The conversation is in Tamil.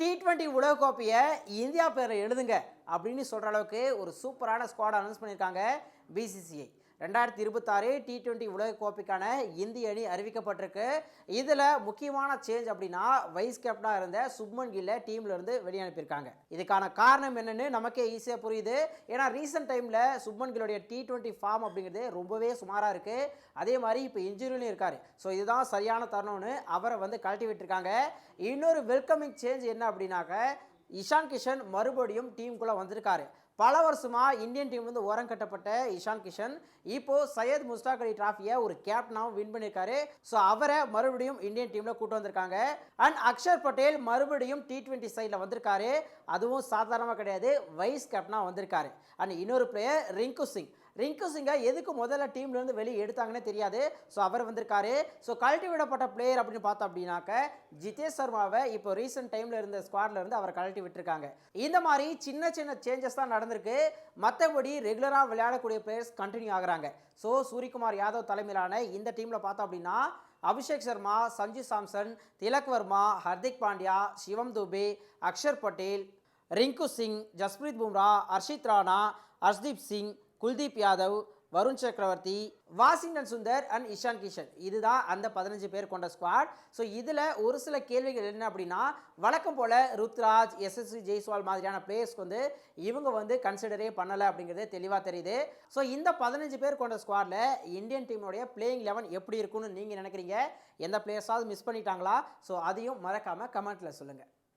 T20 உலகக்கோப்பையை இந்தியா பேரில் எழுதுங்க அப்படின்னு சொல்கிற அளவுக்கு ஒரு சூப்பரான ஸ்குவாட் அனௌன்ஸ் பண்ணியிருக்காங்க பிசிசிஐ. 2026 T20 உலகக்கோப்பைக்கான இந்திய அணி அறிவிக்கப்பட்டிருக்கு. இதில் முக்கியமான சேஞ்ச் அப்படின்னா வைஸ் கேப்டனாக இருந்த சுப்மன் கில்லை டீமில் இருந்து வெளியே அனுப்பியிருக்காங்க. இதுக்கான காரணம் என்னன்னு நமக்கே ஈஸியாக புரியுது. ஏன்னா ரீசெண்ட் டைமில் சுப்மன் கில்லுடைய T20 ஃபார்ம் அப்படிங்கிறது ரொம்பவே சுமாராக இருக்குது. அதே மாதிரி இப்போ இன்ஜுரியிலும் இருக்கார். ஸோ இதுதான் சரியான தருணம்னு அவரை வந்து கழட்டி விட்டுருக்காங்க. இன்னொரு வெல்கமிங் சேஞ்ச் என்ன அப்படின்னாக்க இஷான் கிஷன் மறுபடியும் டீமுக்குள்ளே வந்திருக்காரு. பல வருஷமாக இந்தியன் டீம்லேருந்து ஓரம் கட்டப்பட்ட இஷான் கிஷன் இப்போது சையத் முஸ்டாக் அலி டிராஃபியை ஒரு கேப்டனாகவும் வின் பண்ணியிருக்காரு. ஸோ அவரை மறுபடியும் இந்தியன் டீமில் கூட்டு வந்திருக்காங்க. அண்ட் அக்ஷர் பட்டேல் மறுபடியும் T20 சைடில் வந்திருக்காரு. அதுவும் சாதாரணமாக கிடையாது, வைஸ் கேப்டனாக வந்திருக்காரு. அண்ட் இன்னொரு பிளேயர் ரிங்கு சிங்கை எதுக்கு முதல்ல டீம்லேருந்து வெளியே எடுத்தாங்கன்னே தெரியாது. ஸோ அவர் வந்திருக்காரு. ஸோ கழட்டி விடப்பட்ட பிளேயர் அப்படின்னு பார்த்தோம் அப்படின்னாக்க ஜிதேஷ் சர்மாவை இப்போ ரீசெண்ட் டைமில் இருந்த ஸ்குவாட்ல இருந்து அவரை கழட்டி விட்டுருக்காங்க. இந்த மாதிரி சின்ன சின்ன சேஞ்சஸ் தான் நடந்திருக்கு. மற்றபடி ரெகுலராக விளையாடக்கூடிய பிளேயர்ஸ் கண்டினியூ ஆகுறாங்க. ஸோ சூரியகுமார் யாதவ் தலைமையிலான இந்த டீமில் பார்த்தோம் அப்படின்னா அபிஷேக் சர்மா, சஞ்சு சாம்சன், திலக் வர்மா, ஹர்திக் பாண்டியா, சிவம் துபே, அக்ஷர் பட்டேல், ரிங்கு சிங், ஜஸ்பிரீத் பும்ரா, ஹர்ஷித் ராணா, ஹர்ஷ்தீப் சிங், குல்தீப் யாதவ், வருண் சக்கரவர்த்தி, வாஷிங்டன் சுந்தர் அண்ட் இஷான் கிஷன், இதுதான் அந்த 15 பேர் கொண்ட ஸ்குவாட். ஸோ இதில் ஒரு சில கேள்விகள் என்ன அப்படின்னா, வழக்கம் போல் ருத்ராஜ், எஸ்எஸ்சி ஜெய்ஸ்வால் மாதிரியான பிளேயர்ஸ்க்கு வந்து இவங்க வந்து கன்சிடரே பண்ணலை அப்படிங்கிறது தெளிவாக தெரியுது. ஸோ இந்த 15 பேர் கொண்ட ஸ்குவாடில் இந்தியன் டீமுடைய பிளேயிங் 11 எப்படி இருக்குன்னு நீங்கள் நினைக்கிறீங்க? எந்த பிளேயர்ஸாவது மிஸ் பண்ணிட்டாங்களா? ஸோ அதையும் மறக்காமல் கமெண்ட்டில் சொல்லுங்கள்.